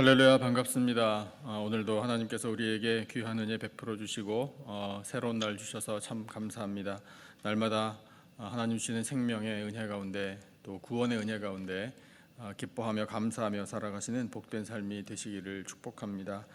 할렐루야, 반갑습니다. 오늘도 하나님께서 우리에게 귀한 은혜 베풀어 주시고 새로운 날 주셔서 참 감사합니다. 날마다 하나님 주시는 생명의 은혜 가운데 또 구원의 은혜 가운데 기뻐하며 감사하며 살아가시는 복된 삶이 되시기를 축복합니다.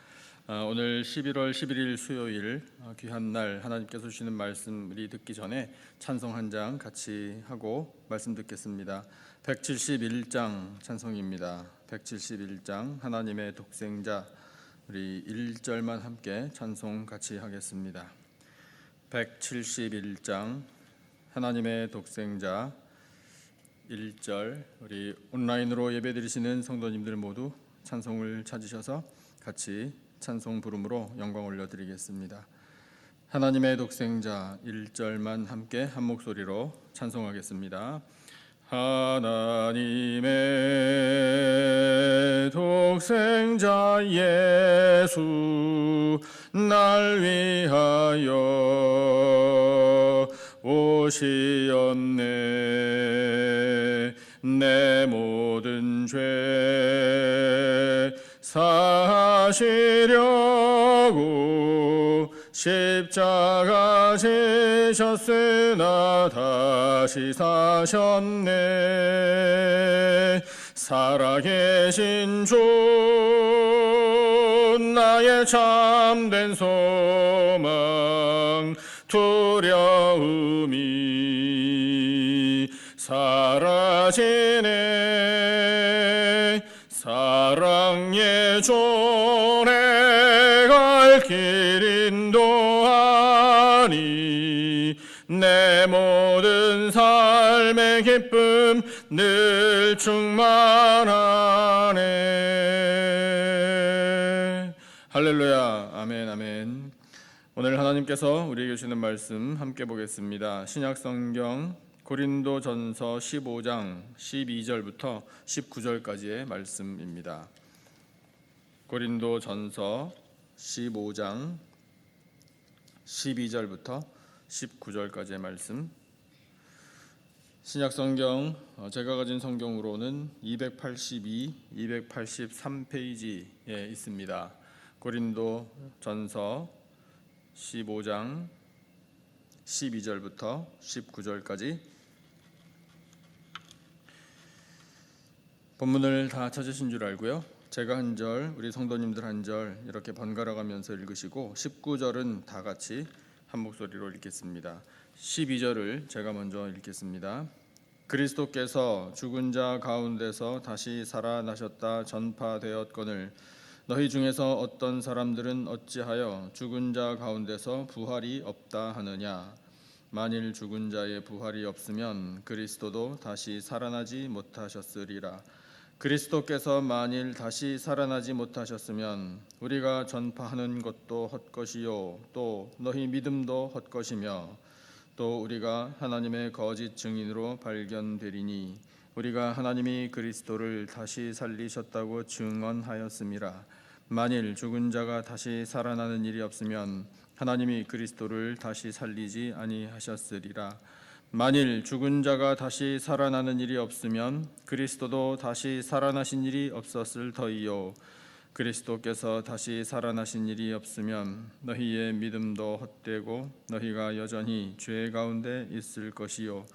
오늘 11월 11일 수요일 귀한 날 하나님께서 주시는 말씀 우리 듣기 전에 찬송 한 장 같이 하고 말씀 듣겠습니다. 171장 찬송입니다. 171장 하나님의 독생자, 우리 1절만 함께 찬송 같이 하겠습니다. 171장 하나님의 독생자 1절, 우리 온라인으로 예배드리시는 성도님들 모두 찬송을 찾으셔서 같이 찬송 부름으로 영광 올려드리겠습니다. 하나님의 독생자 1절만 함께 한 목소리로 찬송하겠습니다. 하나님의 독생자 예수 날 위하여 오시었네. 내 모든 죄 사시려고 십자가 지셨으나 다시 사셨네. 살아계신 주 나의 참된 소망 두려움이 사라지네. 사랑의 존에 갈 길 인도하니 내 모든 삶의 기쁨 늘 충만하네. 할렐루야. 아멘 아멘. 오늘 하나님께서 우리에게 주시는 말씀 함께 보겠습니다. 신약성경 고린도전서 15장 12절부터 19절까지의 말씀입니다. 고린도전서 15장 12절부터 19절까지의 말씀. 신약성경 제가 가진 성경으로는 282, 283페이지에 있습니다. 고린도전서 15장 12절부터 19절까지 본문을 다 찾으신 줄 알고요. 제가 한 절, 우리 성도님들 한 절 이렇게 번갈아 가면서 읽으시고 19절은 다 같이 한 목소리로 읽겠습니다. 12절을 제가 먼저 읽겠습니다. 그리스도께서 죽은 자 가운데서 다시 살아나셨다 전파되었거늘 너희 중에서 어떤 사람들은 어찌하여 죽은 자 가운데서 부활이 없다 하느냐. 만일 죽은 자의 부활이 없으면 그리스도도 다시 살아나지 못하셨으리라. 그리스도께서 만일 다시 살아나지 못하셨으면 우리가 전파하는 것도 헛것이요 또 너희 믿음도 헛것이며 또 우리가 하나님의 거짓 증인으로 발견되리니 우리가 하나님이 그리스도를 다시 살리셨다고 증언하였음이라. 만일 죽은 자가 다시 살아나는 일이 없으면 하나님이 그리스도를 다시 살리지 아니하셨으리라. 만일 죽은 자가 다시 살아나는 일이 없으면 그리스도도 다시 살아나신 일이 없었을 터이요. 그리스도께서 다시 살아나신 일이 없으면 너희의 믿음도 헛되고 너희가 여전히 죄 가운데 있을 것이요.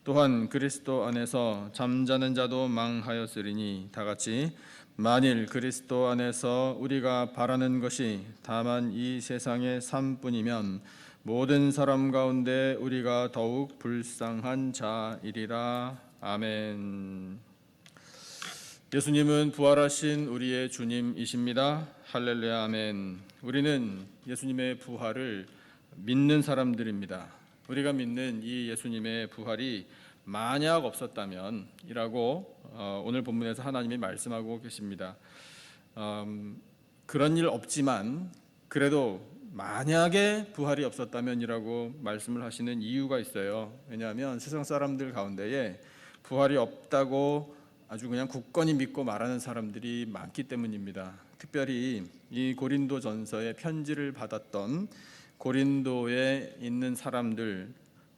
또한 그리스도 안에서 잠자는 자도 망하였으리니 다 같이 만일 그리스도 안에서 우리가 바라는 것이 다만 이 세상의 삶뿐이면 모든 사람 가운데 우리가 더욱 불쌍한 자이리라. 아멘. 예수님은 부활하신 우리의 주님이십니다. 할렐루야. 아멘. 우리는 예수님의 부활을 믿는 사람들입니다. 우리가 믿는 이 예수님의 부활이 만약 없었다면 이라고 오늘 본문에서 하나님이 말씀하고 계십니다. 그런 일 없지만 그래도 만약에 부활이 없었다면 이라고 말씀을 하시는 이유가 있어요. 왜냐하면 세상 사람들 가운데에 부활이 없다고 아주 그냥 굳건히 믿고 말하는 사람들이 많기 때문입니다. 특별히 이 고린도전서의 편지를 받았던 고린도에 있는 사람들,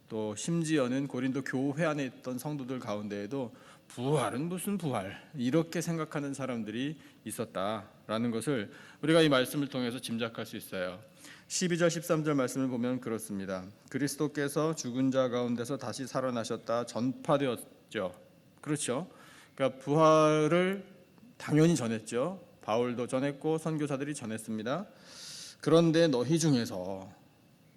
또 심지어는 고린도 교회 안에 있던 성도들 가운데에도 부활은 무슨 부활 이렇게 생각하는 사람들이 있었다. 있다라는 것을 우리가 이 말씀을 통해서 짐작할 수 있어요. 12절 13절 말씀을 보면 그렇습니다. 그리스도께서 죽은 자 가운데서 다시 살아나셨다 전파되었죠. 그렇죠. 그러니까 부활을 당연히 전했죠. 바울도 전했고 선교사들이 전했습니다. 그런데 너희 중에서,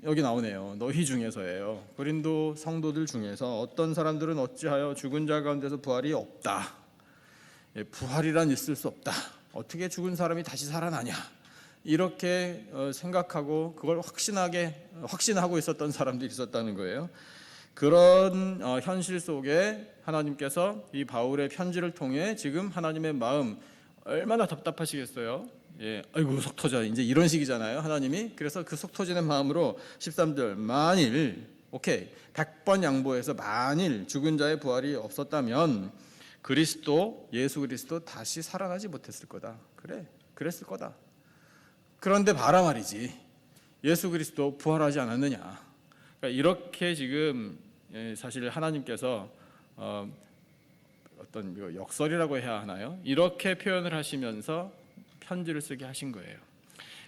여기 나오네요. 너희 중에서예요. 고린도 성도들 중에서 어떤 사람들은 어찌하여 죽은 자 가운데서 부활이 없다. 부활이란 있을 수 없다. 어떻게 죽은 사람이 다시 살아나냐. 이렇게 생각하고 그걸 확신하고 있었던 사람들이 있었다는 거예요. 그런 현실 속에 하나님께서 이 바울의 편지를 통해 지금 하나님의 마음 얼마나 답답하시겠어요. 아이고 속 터져, 이제 이런 식이잖아요 하나님이. 그래서 그 속 터지는 마음으로 13절 만일 100번 양보해서 만일 죽은 자의 부활이 없었다면 예수 그리스도 다시 살아나지 못했을 거다. 그랬을 거다. 그런데 봐라 말이지, 예수 그리스도 부활하지 않았느냐. 그러니까 이렇게 지금 사실 하나님께서 어떤 역설이라고 해야 하나요? 이렇게 표현을 하시면서 편지를 쓰게 하신 거예요.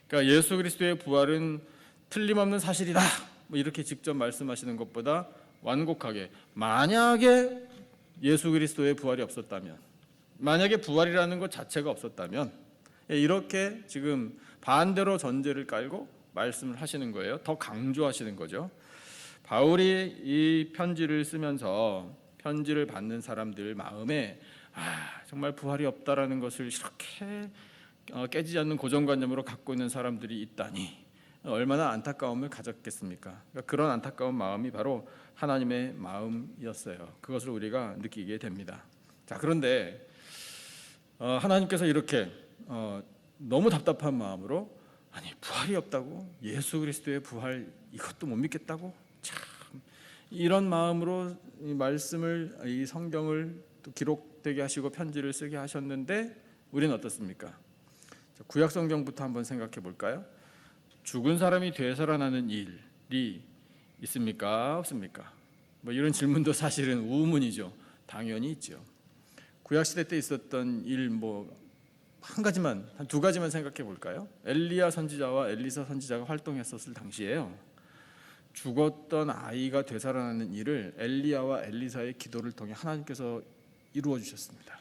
그러니까 예수 그리스도의 부활은 틀림없는 사실이다, 이렇게 직접 말씀하시는 것보다 완곡하게, 만약에 예수 그리스도의 부활이 없었다면, 만약에 부활이라는 것 자체가 없었다면, 이렇게 지금 반대로 전제를 깔고 말씀을 하시는 거예요. 더 강조하시는 거죠. 바울이 이 편지를 쓰면서 편지를 받는 사람들 마음에 정말 부활이 없다라는 것을 이렇게 깨지지 않는 고정관념으로 갖고 있는 사람들이 있다니 얼마나 안타까움을 가졌겠습니까? 그러니까 그런 안타까운 마음이 바로 하나님의 마음이었어요. 그것을 우리가 느끼게 됩니다. 자, 그런데 하나님께서 이렇게 너무 답답한 마음으로, 아니 부활이 없다고? 예수 그리스도의 부활 이것도 못 믿겠다고? 참, 이런 마음으로 이 말씀을, 이 성경을 또 기록되게 하시고 편지를 쓰게 하셨는데 우리는 어떻습니까? 구약 성경부터 한번 생각해 볼까요? 죽은 사람이 되살아나는 일이 있습니까? 없습니까? 이런 질문도 사실은 우문이죠. 당연히 있죠. 구약 시대 때 있었던 일 한 두 가지만 생각해 볼까요? 엘리야 선지자와 엘리사 선지자가 활동했었을 당시에요. 죽었던 아이가 되살아나는 일을 엘리야와 엘리사의 기도를 통해 하나님께서 이루어 주셨습니다.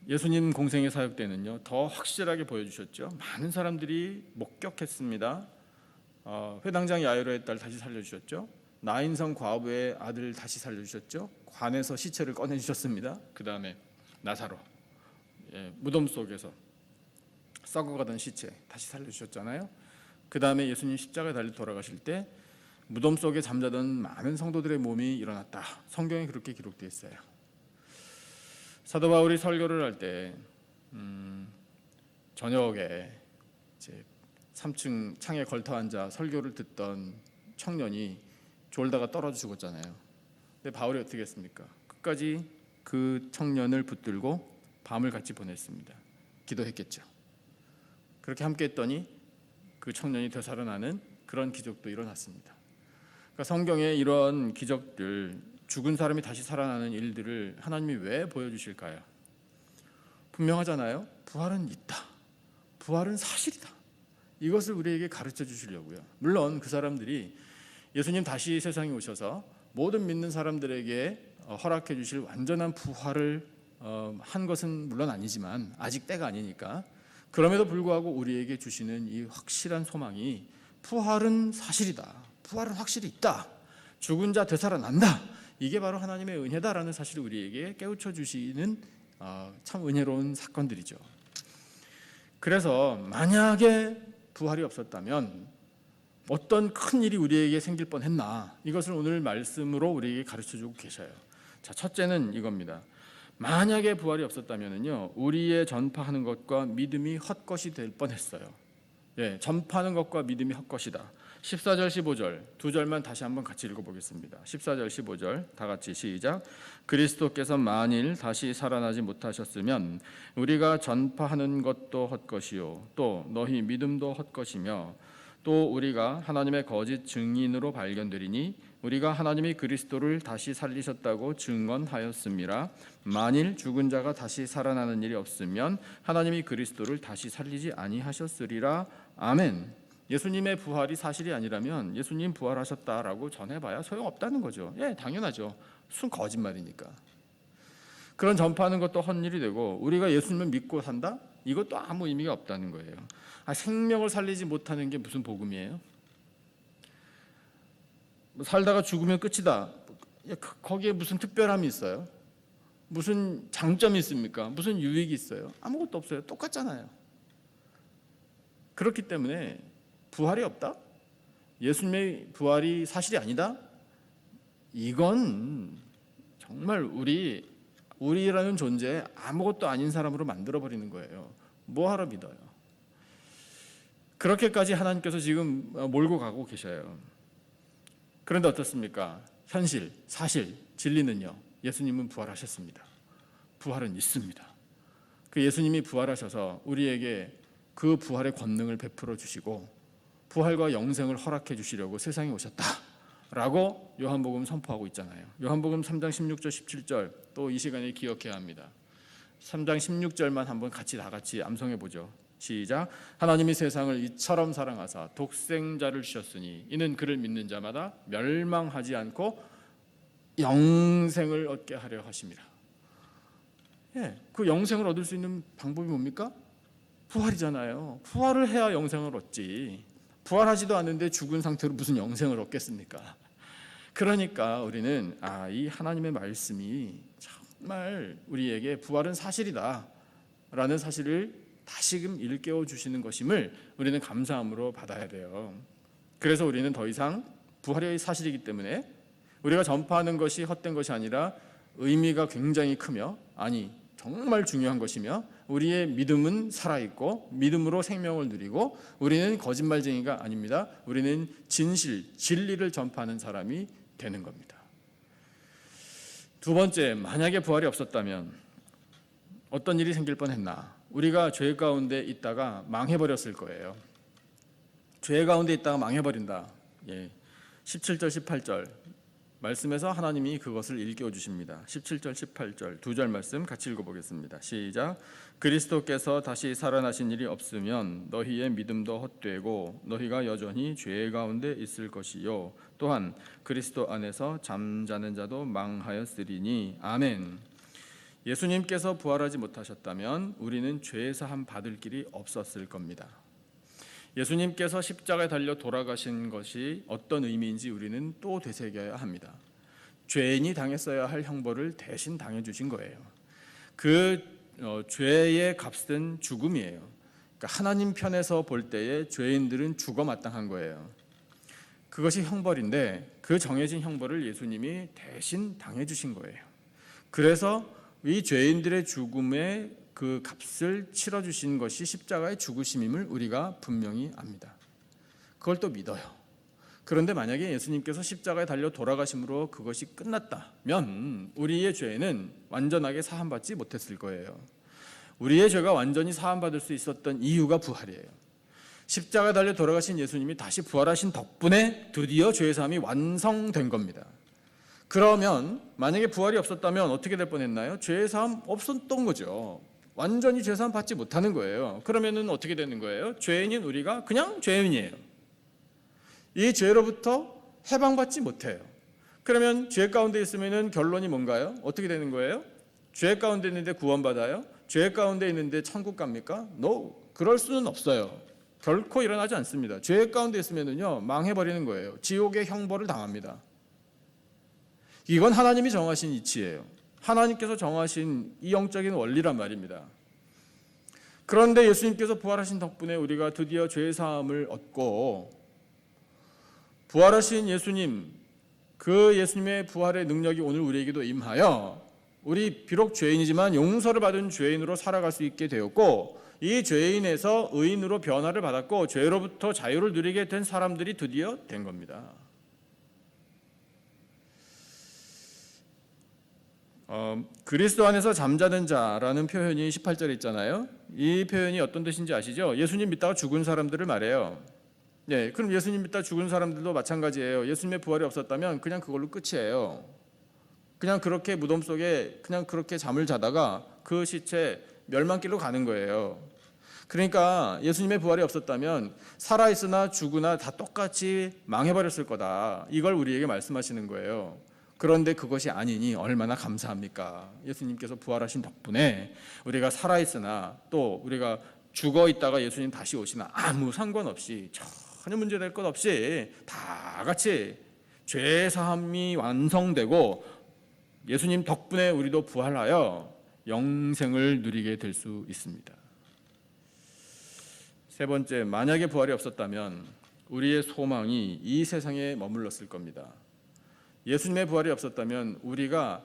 예수님 공생의 사역 때는요, 더 확실하게 보여주셨죠. 많은 사람들이 목격했습니다. 회당장 야이로의 딸 다시 살려주셨죠. 나인성 과부의 아들 다시 살려주셨죠. 관에서 시체를 꺼내주셨습니다. 그 다음에 나사로, 무덤 속에서 썩어가던 시체 다시 살려주셨잖아요. 그 다음에 예수님 십자가에 달려 돌아가실 때 무덤 속에 잠자던 많은 성도들의 몸이 일어났다. 성경에 그렇게 기록되어 있어요. 사도 바울이 설교를 할 때 저녁에 이제 3층 창에 걸터 앉아 설교를 듣던 청년이 졸다가 떨어져 죽었잖아요. 근데 바울이 어떻게 했습니까? 끝까지 그 청년을 붙들고 밤을 같이 보냈습니다. 기도했겠죠. 그렇게 함께 했더니 그 청년이 되살아나는 그런 기적도 일어났습니다. 그러니까 성경에 이런 기적들, 죽은 사람이 다시 살아나는 일들을 하나님이 왜 보여주실까요? 분명하잖아요. 부활은 있다. 부활은 사실이다. 이것을 우리에게 가르쳐 주시려고요. 물론 그 사람들이 예수님 다시 세상에 오셔서 모든 믿는 사람들에게 허락해 주실 완전한 부활을 한 것은 물론 아니지만 아직 때가 아니니까, 그럼에도 불구하고 우리에게 주시는 이 확실한 소망이 부활은 사실이다. 부활은 확실히 있다. 죽은 자 되살아난다. 이게 바로 하나님의 은혜다라는 사실을 우리에게 깨우쳐 주시는 참 은혜로운 사건들이죠. 그래서 만약에 부활이 없었다면 어떤 큰 일이 우리에게 생길 뻔했나, 이것을 오늘 말씀으로 우리에게 가르쳐주고 계셔요. 자, 첫째는 이겁니다. 만약에 부활이 없었다면요, 우리의 전파하는 것과 믿음이 헛것이 될 뻔했어요. 전파하는 것과 믿음이 헛것이다. 14절 15절 두 절만 다시 한번 같이 읽어보겠습니다. 14절 15절 다 같이 시작. 그리스도께서 만일 다시 살아나지 못하셨으면 우리가 전파하는 것도 헛것이요 또 너희 믿음도 헛것이며 또 우리가 하나님의 거짓 증인으로 발견되리니 우리가 하나님이 그리스도를 다시 살리셨다고 증언하였음이라. 만일 죽은 자가 다시 살아나는 일이 없으면 하나님이 그리스도를 다시 살리지 아니하셨으리라. 아멘. 예수님의 부활이 사실이 아니라면 예수님 부활하셨다라고 전해봐야 소용없다는 거죠. 예, 당연하죠. 순 거짓말이니까. 그런 전파하는 것도 헛일이 되고 우리가 예수님을 믿고 산다? 이것도 아무 의미가 없다는 거예요. 생명을 살리지 못하는 게 무슨 복음이에요? 살다가 죽으면 끝이다. 거기에 무슨 특별함이 있어요? 무슨 장점이 있습니까? 무슨 유익이 있어요? 아무것도 없어요. 똑같잖아요. 그렇기 때문에 부활이 없다? 예수님의 부활이 사실이 아니다? 이건 정말 우리라는 존재에 아무것도 아닌 사람으로 만들어버리는 거예요. 뭐하러 믿어요? 그렇게까지 하나님께서 지금 몰고 가고 계셔요. 그런데 어떻습니까? 현실, 사실, 진리는요. 예수님은 부활하셨습니다. 부활은 있습니다. 그 예수님이 부활하셔서 우리에게 그 부활의 권능을 베풀어 주시고 부활과 영생을 허락해 주시려고 세상에 오셨다라고 요한복음 선포하고 있잖아요. 요한복음 3장 16절 17절 또 이 시간에 기억해야 합니다. 3장 16절만 한번 다 같이 암송해 보죠. 시작. 하나님이 세상을 이처럼 사랑하사 독생자를 주셨으니 이는 그를 믿는 자마다 멸망하지 않고 영생을 얻게 하려 하심이라. 예, 그 영생을 얻을 수 있는 방법이 뭡니까? 부활이잖아요. 부활을 해야 영생을 얻지. 부활하지도 않는데 죽은 상태로 무슨 영생을 얻겠습니까? 그러니까 우리는 이 하나님의 말씀이 정말 우리에게 부활은 사실이다 라는 사실을 다시금 일깨워 주시는 것임을 우리는 감사함으로 받아야 돼요. 그래서 우리는 더 이상 부활이 사실이기 때문에 우리가 전파하는 것이 헛된 것이 아니라 의미가 굉장히 크며 정말 중요한 것이며 우리의 믿음은 살아있고 믿음으로 생명을 누리고 우리는 거짓말쟁이가 아닙니다. 우리는 진리를 전파하는 사람이 되는 겁니다. 두 번째, 만약에 부활이 없었다면 어떤 일이 생길 뻔했나? 우리가 죄 가운데 있다가 망해버렸을 거예요. 죄 가운데 있다가 망해버린다. 17절 18절 말씀에서 하나님이 그것을 일깨워 주십니다. 17절 18절 두 절 말씀 같이 읽어보겠습니다. 시작. 그리스도께서 다시 살아나신 일이 없으면 너희의 믿음도 헛되고 너희가 여전히 죄 가운데 있을 것이요 또한 그리스도 안에서 잠자는 자도 망하였으리니. 아멘. 예수님께서 부활하지 못하셨다면 우리는 죄 사함 받을 길이 없었을 겁니다. 예수님께서 십자가에 달려 돌아가신 것이 어떤 의미인지 우리는 또 되새겨야 합니다. 죄인이 당했어야 할 형벌을 대신 당해주신 거예요. 그 죄의 값은 죽음이에요. 그러니까 하나님 편에서 볼 때에 죄인들은 죽어 마땅한 거예요. 그것이 형벌인데 그 정해진 형벌을 예수님이 대신 당해주신 거예요. 그래서 이 죄인들의 죽음의 그 값을 치러주신 것이 십자가의 죽으심임을 우리가 분명히 압니다. 그걸 또 믿어요. 그런데 만약에 예수님께서 십자가에 달려 돌아가심으로 그것이 끝났다면 우리의 죄는 완전하게 사함받지 못했을 거예요. 우리의 죄가 완전히 사함받을 수 있었던 이유가 부활이에요. 십자가에 달려 돌아가신 예수님이 다시 부활하신 덕분에 드디어 죄사함이 완성된 겁니다. 그러면 만약에 부활이 없었다면 어떻게 될 뻔했나요? 죄사함 없었던 거죠. 완전히 죄사함 받지 못하는 거예요. 그러면은 어떻게 되는 거예요? 죄인인 우리가 그냥 죄인이에요. 이 죄로부터 해방받지 못해요. 그러면 죄 가운데 있으면은 결론이 뭔가요? 어떻게 되는 거예요? 죄 가운데 있는데 구원받아요? 죄 가운데 있는데 천국 갑니까? No, 그럴 수는 없어요. 결코 일어나지 않습니다. 죄 가운데 있으면은요 망해버리는 거예요. 지옥의 형벌을 당합니다. 이건 하나님이 정하신 이치예요. 하나님께서 정하신 이 영적인 원리란 말입니다. 그런데 예수님께서 부활하신 덕분에 우리가 드디어 죄 사함을 얻고 부활하신 예수님, 그 예수님의 부활의 능력이 오늘 우리에게도 임하여 우리 비록 죄인이지만 용서를 받은 죄인으로 살아갈 수 있게 되었고 이 죄인에서 의인으로 변화를 받았고 죄로부터 자유를 누리게 된 사람들이 드디어 된 겁니다. 그리스도 안에서 잠자는 자라는 표현이 18절에 있잖아요. 이 표현이 어떤 뜻인지 아시죠? 예수님 믿다가 죽은 사람들을 말해요. 예, 그럼 예수님 믿다 죽은 사람들도 마찬가지예요. 예수님의 부활이 없었다면 그냥 그걸로 끝이에요. 그냥 그렇게 무덤 속에 그냥 그렇게 잠을 자다가 그 시체 멸망길로 가는 거예요. 그러니까 예수님의 부활이 없었다면 살아있으나 죽으나 다 똑같이 망해버렸을 거다. 이걸 우리에게 말씀하시는 거예요. 그런데 그것이 아니니 얼마나 감사합니까? 예수님께서 부활하신 덕분에 우리가 살아있으나 또 우리가 죽어 있다가 예수님 다시 오시나 아무 상관없이 전혀 문제될 것 없이 다 같이 죄 사함이 완성되고 예수님 덕분에 우리도 부활하여 영생을 누리게 될 수 있습니다. 세 번째, 만약에 부활이 없었다면 우리의 소망이 이 세상에 머물렀을 겁니다. 예수님의 부활이 없었다면 우리가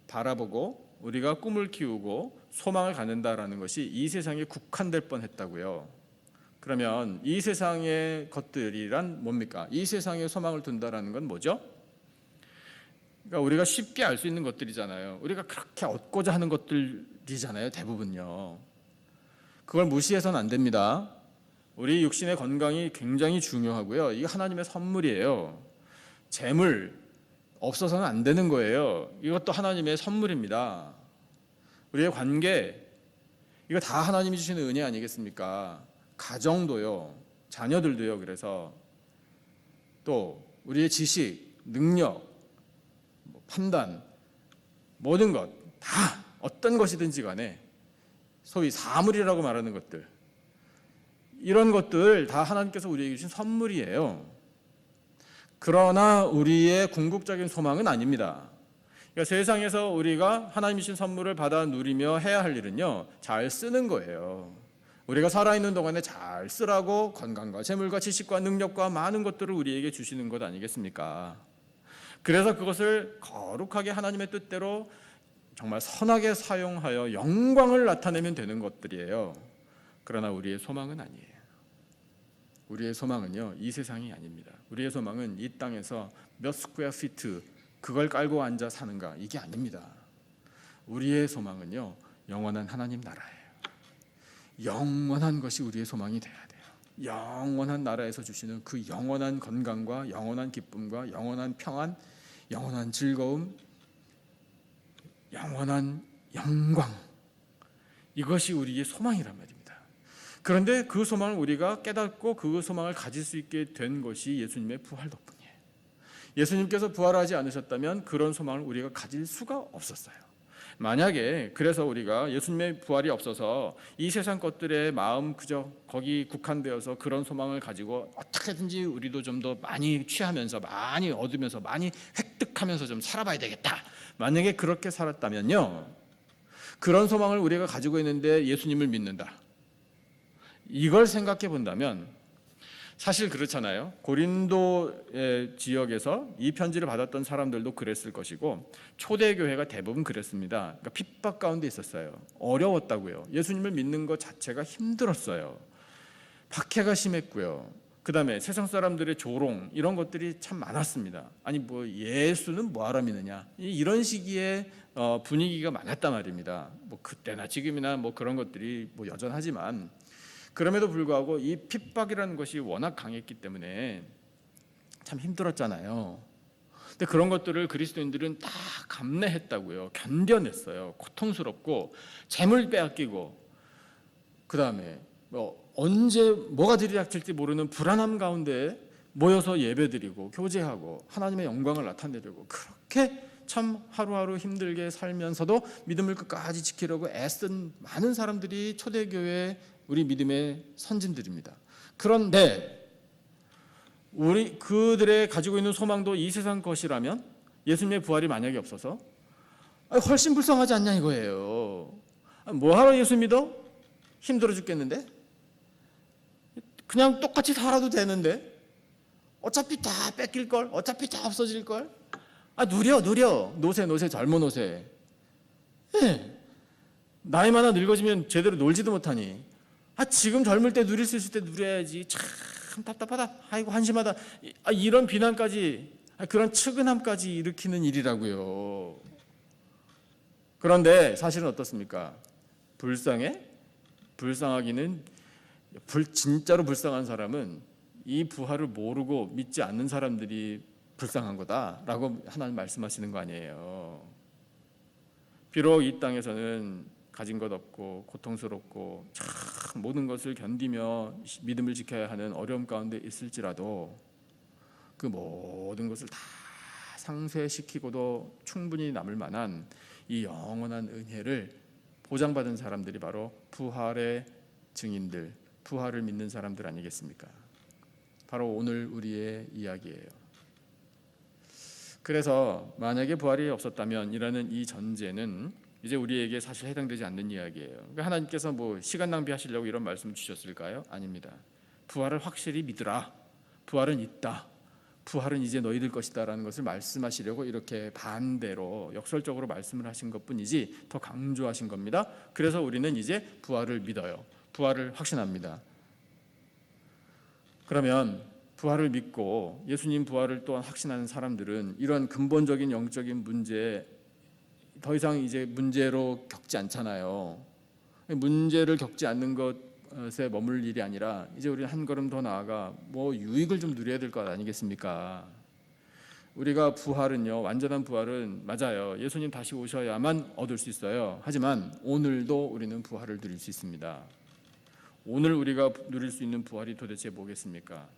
바라보고 우리가 꿈을 키우고 소망을 갖는다라는 것이 이 세상에 국한될 뻔했다고요. 그러면 이 세상의 것들이란 뭡니까? 이 세상에 소망을 둔다라는 건 뭐죠? 그러니까 우리가 쉽게 알 수 있는 것들이잖아요. 우리가 그렇게 얻고자 하는 것들이잖아요. 대부분요. 그걸 무시해서는 안 됩니다. 우리 육신의 건강이 굉장히 중요하고요. 이게 하나님의 선물이에요. 재물 없어서는 안 되는 거예요. 이것도 하나님의 선물입니다. 우리의 관계, 이거 다 하나님이 주시는 은혜 아니겠습니까? 가정도요, 자녀들도요. 그래서 또 우리의 지식, 능력, 판단, 모든 것 다 어떤 것이든지 간에 소위 사물이라고 말하는 것들, 이런 것들 다 하나님께서 우리에게 주신 선물이에요. 그러나 우리의 궁극적인 소망은 아닙니다. 그러니까 세상에서 우리가 하나님이 주신 선물을 받아 누리며 해야 할 일은요, 잘 쓰는 거예요. 우리가 살아있는 동안에 잘 쓰라고 건강과 재물과 지식과 능력과 많은 것들을 우리에게 주시는 것 아니겠습니까? 그래서 그것을 거룩하게 하나님의 뜻대로 정말 선하게 사용하여 영광을 나타내면 되는 것들이에요. 그러나 우리의 소망은 아니에요. 우리의 소망은요, 이 세상이 아닙니다. 우리의 소망은 이 땅에서 몇 스퀘어 피트 그걸 깔고 앉아 사는가, 이게 아닙니다. 우리의 소망은요, 영원한 하나님 나라예요. 영원한 것이 우리의 소망이 돼야 돼요. 영원한 나라에서 주시는 그 영원한 건강과 영원한 기쁨과 영원한 평안, 영원한 즐거움, 영원한 영광, 이것이 우리의 소망이란 말입니다. 그런데 그 소망을 우리가 깨닫고 그 소망을 가질 수 있게 된 것이 예수님의 부활 덕분이에요. 예수님께서 부활하지 않으셨다면 그런 소망을 우리가 가질 수가 없었어요. 만약에 그래서 우리가 예수님의 부활이 없어서 이 세상 것들의 마음 그저 거기 국한되어서 그런 소망을 가지고 어떻게든지 우리도 좀 더 많이 취하면서 많이 얻으면서 많이 획득하면서 좀 살아봐야 되겠다, 만약에 그렇게 살았다면요, 그런 소망을 우리가 가지고 있는데 예수님을 믿는다, 이걸 생각해 본다면 사실 그렇잖아요. 고린도의 지역에서 이 편지를 받았던 사람들도 그랬을 것이고 초대교회가 대부분 그랬습니다. 그러니까 핍박 가운데 있었어요. 어려웠다고요. 예수님을 믿는 것 자체가 힘들었어요. 박해가 심했고요. 그 다음에 세상 사람들의 조롱, 이런 것들이 참 많았습니다. 아니 뭐 예수는 뭐하러 믿느냐, 이런 시기의 분위기가 많았단 말입니다. 뭐 그때나 지금이나 뭐 그런 것들이 뭐 여전하지만, 그럼에도 불구하고 이 핍박이라는 것이 워낙 강했기 때문에 참 힘들었잖아요. 근데 그런 것들을 그리스도인들은 다 감내했다고요. 견뎌냈어요. 고통스럽고 재물 빼앗기고, 그 다음에 언제 뭐가 들이닥칠지 모르는 불안함 가운데 모여서 예배드리고 교제하고 하나님의 영광을 나타내려고 그렇게 참 하루하루 힘들게 살면서도 믿음을 끝까지 지키려고 애쓴 많은 사람들이 초대교회 우리 믿음의 선진들입니다. 그런데 우리 그들의 가지고 있는 소망도 이 세상 것이라면 예수님의 부활이 만약에 없어서 훨씬 불쌍하지 않냐 이거예요. 뭐하러 예수 믿어? 힘들어 죽겠는데? 그냥 똑같이 살아도 되는데? 어차피 다 뺏길걸? 어차피 다 없어질걸? 누려 노세 젊은 노세. 네. 나이 많아 늙어지면 제대로 놀지도 못하니 지금 젊을 때 누릴 수 있을 때 누려야지. 참 답답하다, 아이고 한심하다, 이런 비난까지, 그런 측은함까지 일으키는 일이라고요. 그런데 사실은 어떻습니까? 불쌍해? 불쌍하기는 진짜로 불쌍한 사람은 이 부활을 모르고 믿지 않는 사람들이 불쌍한 거다라고 하나님 말씀하시는 거 아니에요. 비록 이 땅에서는 가진 것 없고 고통스럽고 참 모든 것을 견디며 믿음을 지켜야 하는 어려움 가운데 있을지라도 그 모든 것을 다 상쇄시키고도 충분히 남을 만한 이 영원한 은혜를 보장받은 사람들이 바로 부활의 증인들, 부활을 믿는 사람들 아니겠습니까? 바로 오늘 우리의 이야기예요. 그래서 만약에 부활이 없었다면 이라는 이 전제는 이제 우리에게 사실 해당되지 않는 이야기예요. 그러니까 하나님께서 뭐 시간 낭비하시려고 이런 말씀을 주셨을까요? 아닙니다. 부활을 확실히 믿으라. 부활은 있다. 부활은 이제 너희들 것이다 라는 것을 말씀하시려고 이렇게 반대로 역설적으로 말씀을 하신 것뿐이지 더 강조하신 겁니다. 그래서 우리는 이제 부활을 믿어요. 부활을 확신합니다. 그러면 부활을 믿고 예수님 부활을 또한 확신하는 사람들은 이런 근본적인 영적인 문제 더 이상 이제 문제로 겪지 않잖아요. 문제를 겪지 않는 것에 머물 일이 아니라 이제 우리는 한 걸음 더 나아가 뭐 유익을 좀 누려야 될 것 아니겠습니까? 우리가 부활은요, 완전한 부활은 맞아요. 예수님 다시 오셔야만 얻을 수 있어요. 하지만 오늘도 우리는 부활을 누릴 수 있습니다. 오늘 우리가 누릴 수 있는 부활이 도대체 뭐겠습니까?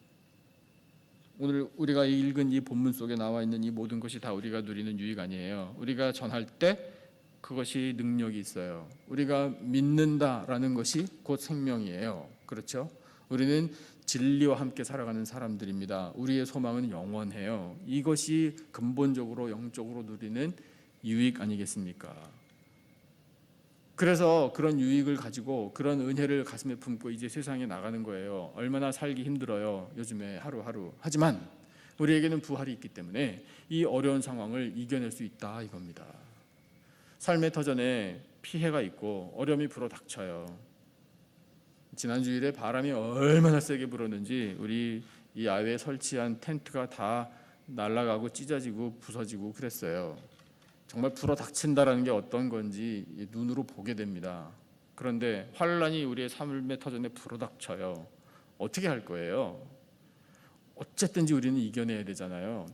오늘 우리가 읽은 이 본문 속에 나와 있는 이 모든 것이 다 우리가 누리는 유익 아니에요. 우리가 전할 때 그것이 능력이 있어요. 우리가 믿는다라는 것이 곧 생명이에요. 그렇죠? 우리는 진리와 함께 살아가는 사람들입니다. 우리의 소망은 영원해요. 이것이 근본적으로 영적으로 누리는 유익 아니겠습니까? 그래서 그런 유익을 가지고 그런 은혜를 가슴에 품고 이제 세상에 나가는 거예요. 얼마나 살기 힘들어요. 요즘에 하루하루. 하지만 우리에게는 부활이 있기 때문에 이 어려운 상황을 이겨낼 수 있다 이겁니다. 삶의 터전에 피해가 있고 어려움이 불어닥쳐요. 지난 주일에 바람이 얼마나 세게 불었는지 우리 이 야외에 설치한 텐트가 다 날아가고 찢어지고 부서지고 그랬어요. 정말 불어닥친다라는 게 어떤 건지 눈으로 보게 됩니다. 그런데 환란이 우리의 삶의 터전에 불어닥쳐요. 어떻게 할 거예요? 어쨌든지 우리는 이겨내야 되잖아요.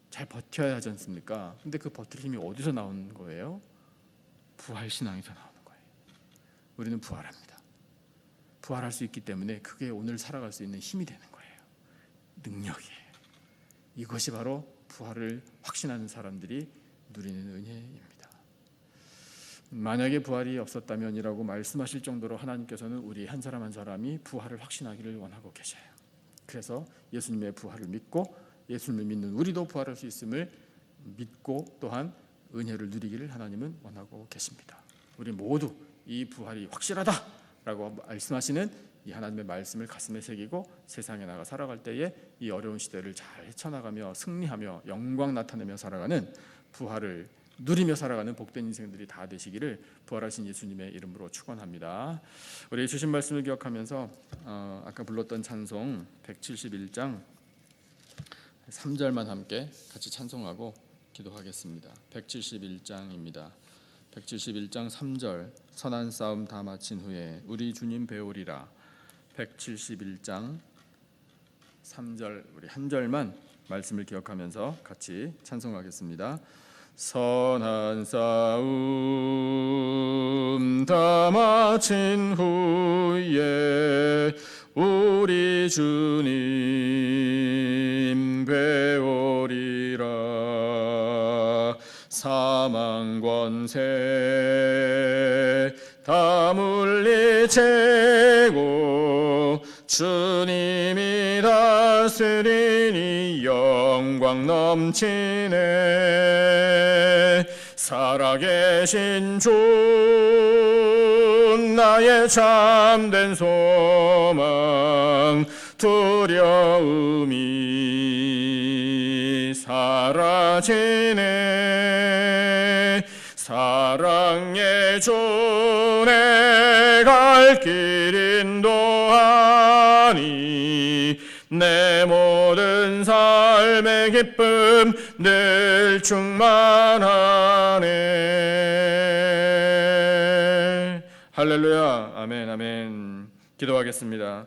잘 버텨야 하지 않습니까? 근데 그 버틸 힘이 어디서 나오는 거예요? 부활신앙에서 나오는 거예요. 우리는 부활합니다. 부활할 수 있기 때문에 그게 오늘 살아갈 수 있는 힘이 되는 거예요. 능력이에요. 이것이 바로 부활을 확신하는 사람들이 누리는 은혜입니다. 만약에 부활이 없었다면이라고 말씀하실 정도로 하나님께서는 우리 한 사람 한 사람이 부활을 확신하기를 원하고 계셔요. 그래서 예수님의 부활을 믿고 예수님을 믿는 우리도 부활할 수 있음을 믿고 또한 은혜를 누리기를 하나님은 원하고 계십니다. 우리 모두 이 부활이 확실하다라고 말씀하시는 이 하나님의 말씀을 가슴에 새기고 세상에 나가 살아갈 때에 이 어려운 시대를 잘 헤쳐나가며 승리하며 영광 나타내며 살아가는 부활을 누리며 살아가는 복된 인생들이 다 되시기를 부활하신 예수님의 이름으로 축원합니다. 우리 주신 말씀을 기억하면서 아까 불렀던 찬송 171장 3절만 함께 같이 찬송하고 기도하겠습니다. 171장입니다. 171장 3절 선한 싸움 다 마친 후에 우리 주님 배우리라. 171장 3절 우리 한 절만 말씀을 기억하면서 같이 찬송하겠습니다. 선한 싸움 다 마친 후에 우리 주님 배우리라. 사망 권세 다 물리치고 주님이 다스리니 영광 넘치네. 살아계신 주 나의 참된 소망 두려움이 사라지네. 사랑의 주 내 갈 길 인도하니 내 모든 삶의 기쁨 늘 충만하네. 할렐루야. 아멘 아멘. 기도하겠습니다.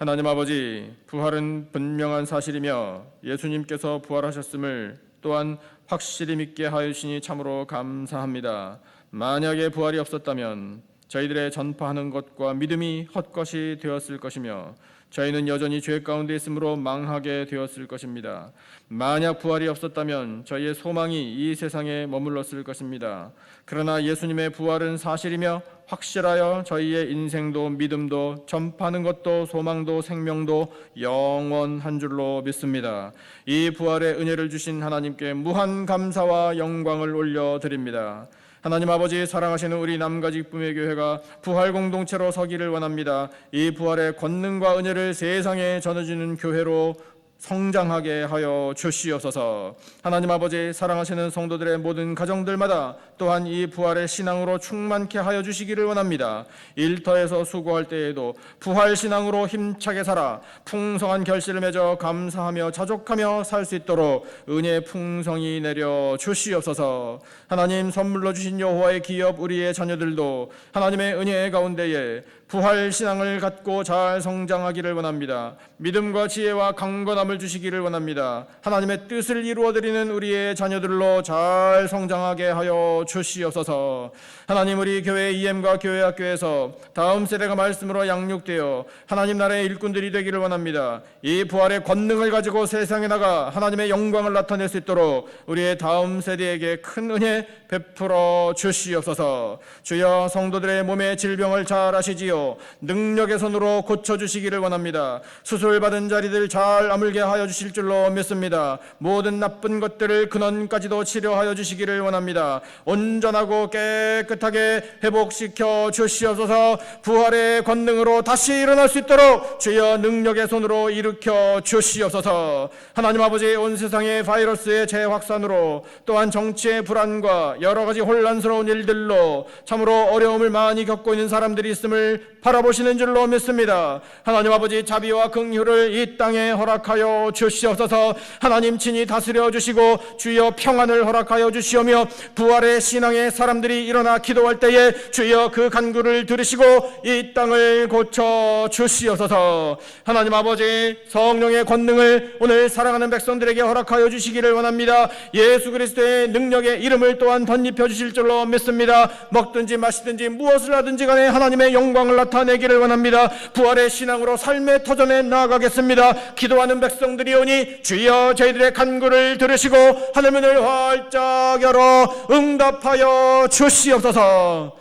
하나님 아버지, 부활은 분명한 사실이며 예수님께서 부활하셨음을 또한 확실히 믿게 하여 주시니 참으로 감사합니다. 만약에 부활이 없었다면 저희들의 전파하는 것과 믿음이 헛것이 되었을 것이며 저희는 여전히 죄 가운데 있으므로 망하게 되었을 것입니다. 만약 부활이 없었다면 저희의 소망이 이 세상에 머물렀을 것입니다. 그러나 예수님의 부활은 사실이며 확실하여 저희의 인생도 믿음도 전파하는 것도 소망도 생명도 영원한 줄로 믿습니다. 이 부활의 은혜를 주신 하나님께 무한 감사와 영광을 올려드립니다. 하나님 아버지, 사랑하시는 우리 남가직분의 교회가 부활 공동체로 서기를 원합니다. 이 부활의 권능과 은혜를 세상에 전해주는 교회로 성장하게 하여 주시옵소서. 하나님 아버지, 사랑하시는 성도들의 모든 가정들마다 또한 이 부활의 신앙으로 충만케 하여 주시기를 원합니다. 일터에서 수고할 때에도 부활 신앙으로 힘차게 살아 풍성한 결실을 맺어 감사하며 자족하며 살 수 있도록 은혜의 풍성이 내려 주시옵소서. 하나님, 선물로 주신 여호와의 기업 우리의 자녀들도 하나님의 은혜 가운데에 부활 신앙을 갖고 잘 성장하기를 원합니다. 믿음과 지혜와 강건함을 주시기를 원합니다. 하나님의 뜻을 이루어드리는 우리의 자녀들로 잘 성장하게 하여 주시옵소서. 하나님, 우리 교회 EM과 교회학교에서 다음 세대가 말씀으로 양육되어 하나님 나라의 일꾼들이 되기를 원합니다. 이 부활의 권능을 가지고 세상에 나가 하나님의 영광을 나타낼 수 있도록 우리의 다음 세대에게 큰 은혜 베풀어 주시옵소서. 주여, 성도들의 몸의 질병을 잘 아시지요. 능력의 손으로 고쳐주시기를 원합니다. 수술받은 자리들 잘 아물게 하여 주실 줄로 믿습니다. 모든 나쁜 것들을 근원까지도 치료하여 주시기를 원합니다. 온전하고 깨끗하게 회복시켜 주시옵소서. 부활의 권능으로 다시 일어날 수 있도록 주여 능력의 손으로 일으켜 주시옵소서. 하나님 아버지, 온 세상의 바이러스의 재확산으로 또한 정치의 불안과 여러 가지 혼란스러운 일들로 참으로 어려움을 많이 겪고 있는 사람들이 있음을 바라보시는 줄로 믿습니다. 하나님 아버지, 자비와 긍휼을 이 땅에 허락하여 주시옵소서. 하나님 친히 다스려 주시고 주여 평안을 허락하여 주시오며 부활의 신앙의 사람들이 일어나 기도할 때에 주여 그 간구를 들으시고 이 땅을 고쳐 주시옵소서. 하나님 아버지, 성령의 권능을 오늘 사랑하는 백성들에게 허락하여 주시기를 원합니다. 예수 그리스도의 능력의 이름을 또한 덧입혀 주실 줄로 믿습니다. 먹든지 마시든지 무엇을 하든지 간에 하나님의 영광을 나타내기를 원합니다. 부활의 신앙으로 삶의 터전에 나아가겠습니다. 기도하는 백성들이 오니 주여 저희들의 간구를 들으시고 하늘문을 활짝 열어 응답하여 주시옵소서.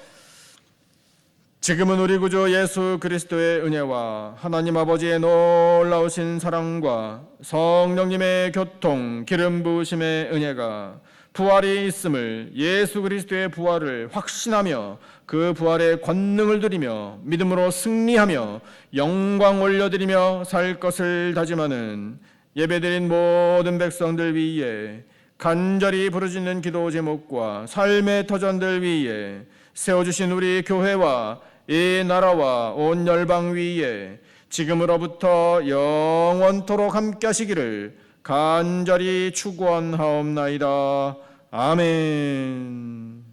지금은 우리 구주 예수 그리스도의 은혜와 하나님 아버지의 놀라우신 사랑과 성령님의 교통 기름 부으심의 은혜가 부활이 있음을, 예수 그리스도의 부활을 확신하며 그 부활의 권능을 드리며 믿음으로 승리하며 영광 올려드리며 살 것을 다짐하는 예배드린 모든 백성들 위에 간절히 부르짖는 기도 제목과 삶의 터전들 위에 세워주신 우리 교회와 이 나라와 온 열방 위에 지금으로부터 영원토록 함께 하시기를 간절히 축원하옵나이다. 아멘.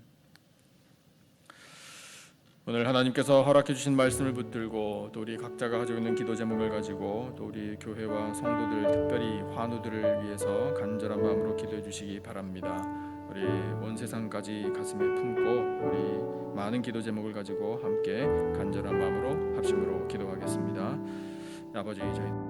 오늘 하나님께서 허락해 주신 말씀을 붙들고 또 우리 각자가 가지고 있는 기도 제목을 가지고 또 우리 교회와 성도들, 특별히 환우들을 위해서 간절한 마음으로 기도해 주시기 바랍니다. 우리 온 세상까지 가슴에 품고 우리 많은 기도 제목을 가지고 함께 간절한 마음으로 합심으로 기도하겠습니다. 아버지, 저희